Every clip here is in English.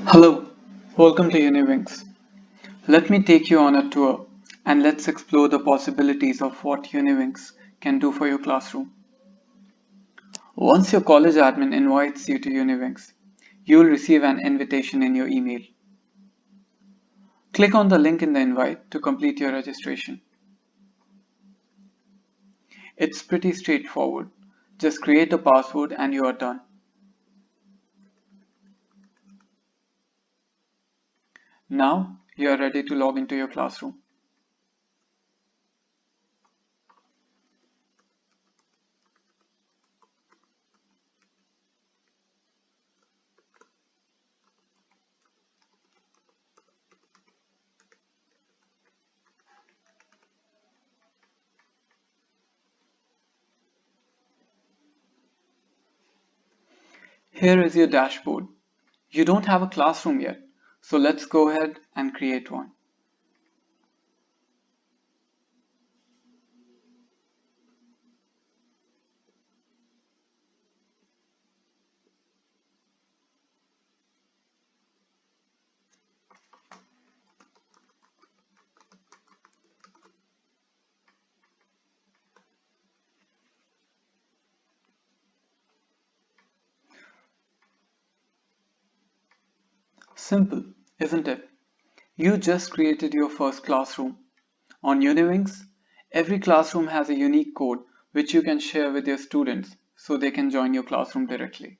Hello, welcome to UnivInks. Let me take you on a tour and let's explore the possibilities of what UnivInks can do for your classroom. Once your college admin invites you to UnivInks, you will receive an invitation in your email. Click on the link in the invite to complete your registration. It's pretty straightforward. Just create a password and you are done. Now you are ready to log into your classroom. Here is your dashboard. You don't have a classroom yet, so let's go ahead and create one. Simple, isn't it? You just created your first classroom. On UnivInks, every classroom has a unique code which you can share with your students so they can join your classroom directly.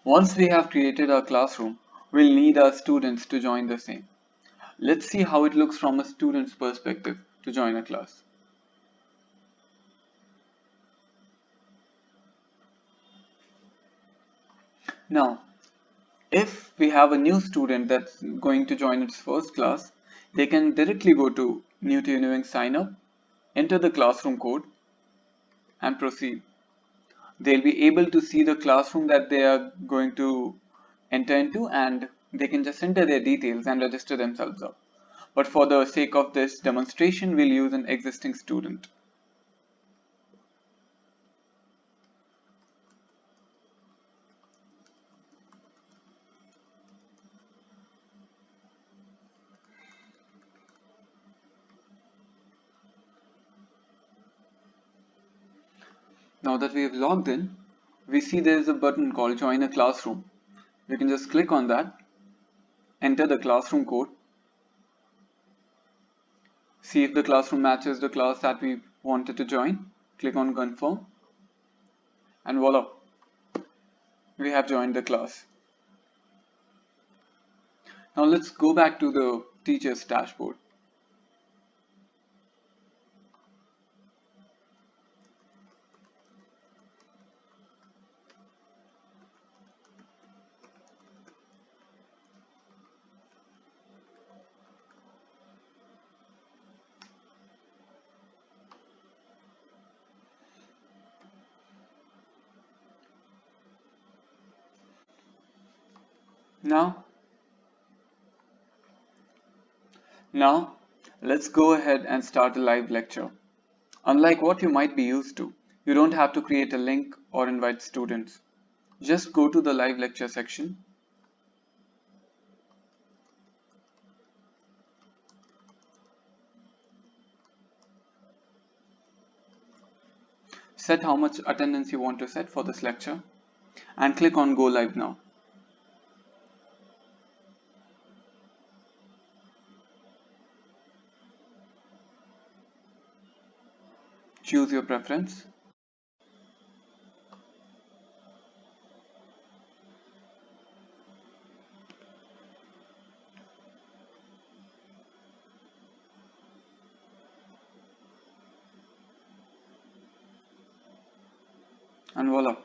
Once we have created our classroom, we'll need our students to join the same. Let's see how it looks from a student's perspective to join a class. Now, if we have a new student that's going to join its first class, they can directly go to New to UnivInks sign up, enter the classroom code, and proceed. They'll be able to see the classroom that they are going to enter into, and they can just enter their details and register themselves up. But for the sake of this demonstration, we'll use an existing student. Now that we have logged in, we see there is a button called Join a Classroom. You can just click on that, enter the classroom code, see if the classroom matches the class that we wanted to join, click on Confirm, and voila, we have joined the class. Now let's go back to the teacher's dashboard. Now, Now, let's go ahead and start a live lecture. Unlike what you might be used to, you don't have to create a link or invite students. Just go to the live lecture section, set how much attendance you want to set for this lecture, and click on Go Live Now. Choose your preference. And voila,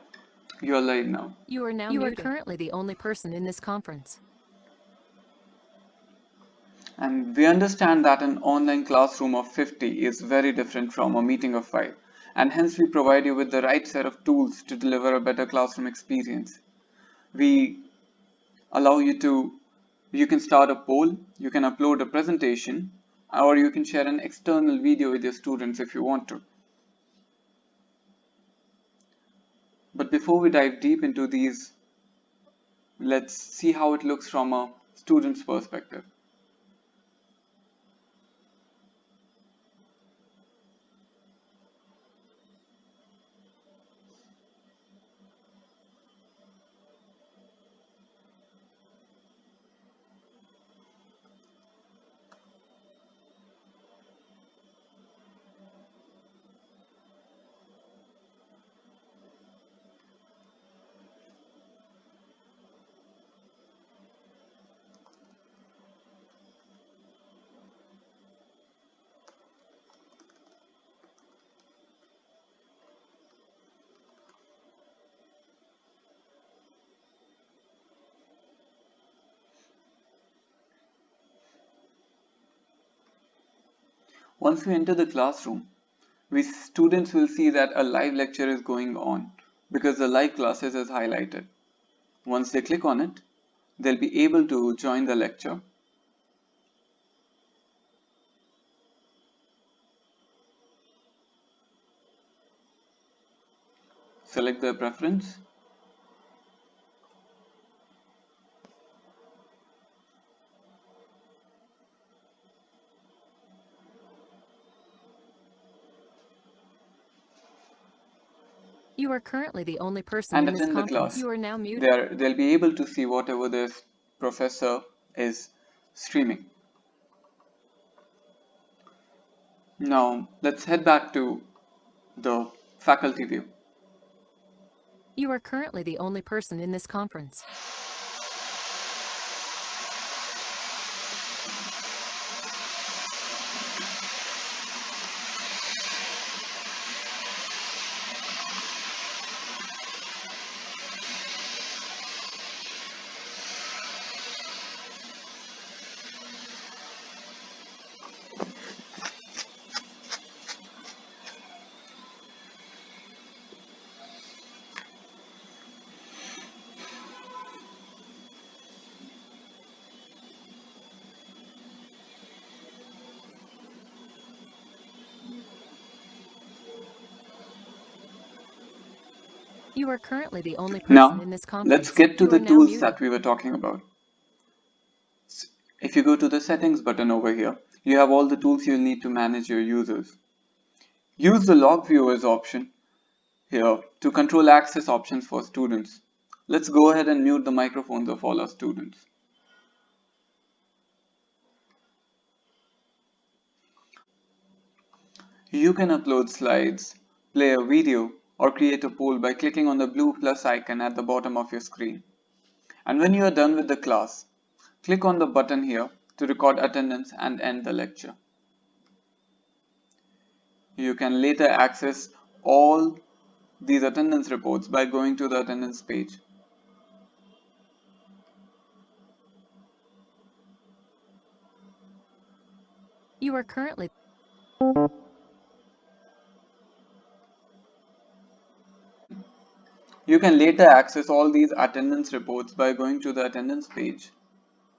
you are live now. You are currently the only person in this conference. And we understand that an online classroom of 50 is very different from a meeting of 5, and hence we provide you with the right set of tools to deliver a better classroom experience. We allow you to You can start a poll, you can upload a presentation, or you can share an external video with your students if you want to. But before we dive deep into these, let's see how it looks from a student's perspective. Once we enter the classroom, we students will see that a live lecture is going on because the live classes is highlighted. Once they click on it, they'll be able to join the lecture. Select their preference. You are currently the only person And in this attend the conference. class. You are now muted. They'll be able to see whatever their professor is streaming. Now, let's head back to the faculty view. You are currently the only person in this conference. You are currently the only person Now, in this let's conference. get to You the are now tools that muted. we were talking about. If you go to the settings button over here, you have all the tools you'll need to manage your users. Use the log viewers option here to control access options for students. Let's go ahead and mute the microphones of all our students. You can upload slides, play a video, or create a poll by clicking on the blue plus icon at the bottom of your screen. And when you are done with the class, click on the button here to record attendance and end the lecture. You can later access all these attendance reports by going to the attendance page. You are currently You can later access all these attendance reports by going to the attendance page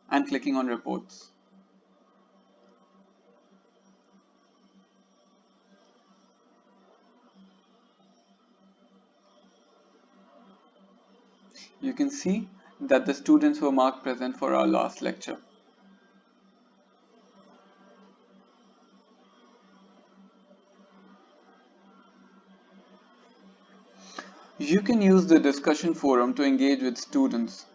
and clicking on reports. You can see that the students were marked present for our last lecture. You can use the discussion forum to engage with students.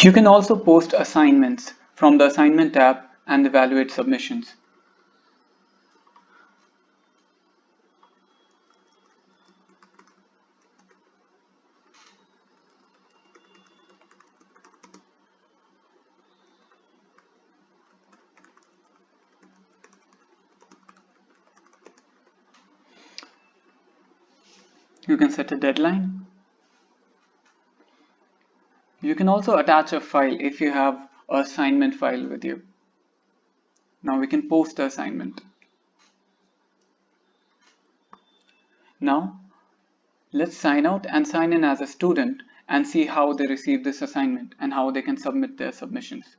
You can also post assignments from the assignment tab and evaluate submissions. You can set a deadline. You can also attach a file if you have an assignment file with you. Now we can post the assignment. Now let's sign out and sign in as a student and see how they receive this assignment and how they can submit their submissions.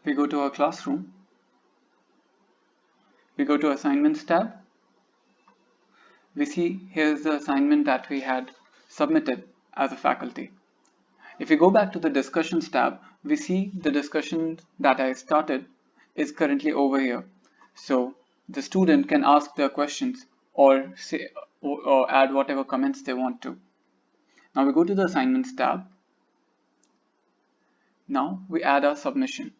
We go to our classroom. We go to Assignments tab. We see here's the assignment that we had submitted as a faculty. If we go back to the Discussions tab, we see the discussion that I started is currently over here. So the student can ask their questions or say or add whatever comments they want to. Now we go to the Assignments tab. Now we add our submission.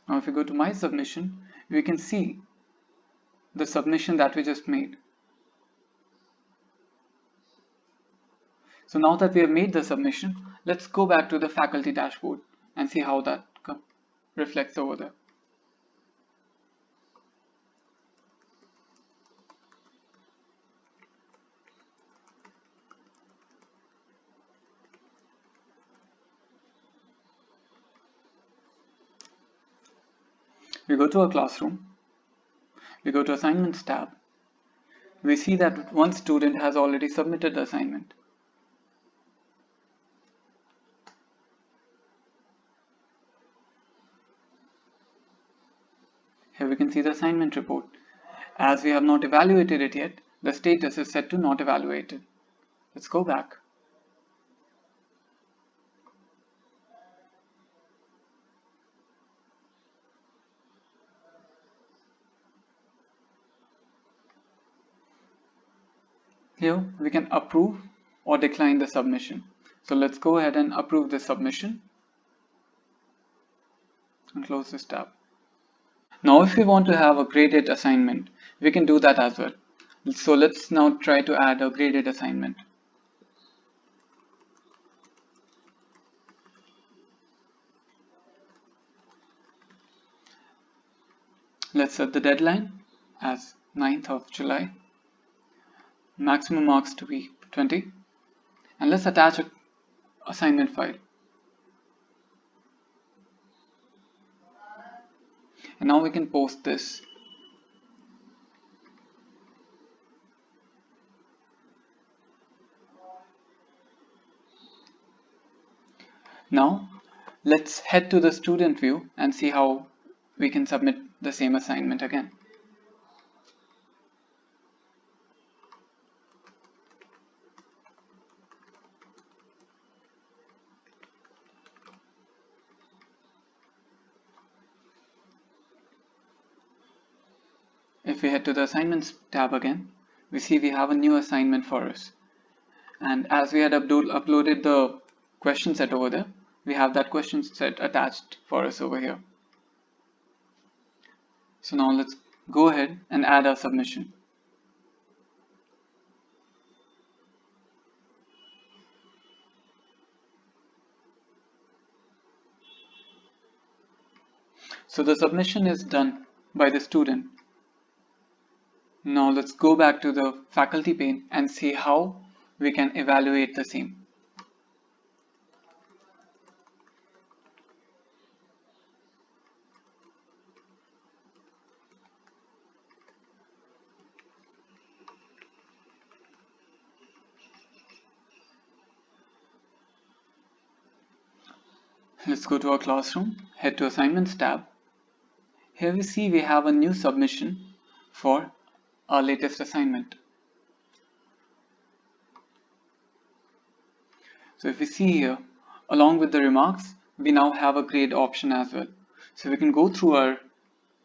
Now if we go to My Submission, we can see the submission that we just made. So now that we have made the submission, let's go back to the faculty dashboard and see how that reflects over there. We go to our classroom, we go to Assignments tab. We see that one student has already submitted the assignment. Here we can see the assignment report. As we have not evaluated it yet, the status is set to not evaluated. Let's go back. Here we can approve or decline the submission. So let's go ahead and approve the submission and close this tab. Now if we want to have a graded assignment, we can do that as well. So let's now try to add a graded assignment. Let's set the deadline as 9th of July. Maximum marks to be 20. And let's attach an assignment file. And now we can post this. Now let's head to the student view and see how we can submit the same assignment again. If we head to the assignments tab again, we see we have a new assignment for us. And as we had uploaded the question set over there, we have that question set attached for us over here. So now let's go ahead and add our submission. So the submission is done by the student. Now let's go back to the faculty pane and see how we can evaluate the same. Let's go to our classroom, head to Assignments tab. Here we see we have a new submission for our latest assignment. So if we see here, along with the remarks, we now have a grade option as well. So we can go through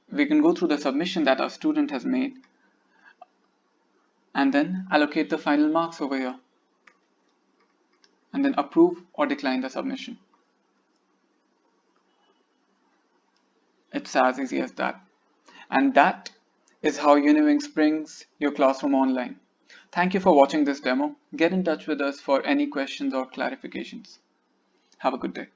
the submission that our student has made and then allocate the final marks over here and then approve or decline the submission. It's as easy as that. And that is how UnivInks brings your classroom online. Thank you for watching this demo. Get in touch with us for any questions or clarifications. Have a good day.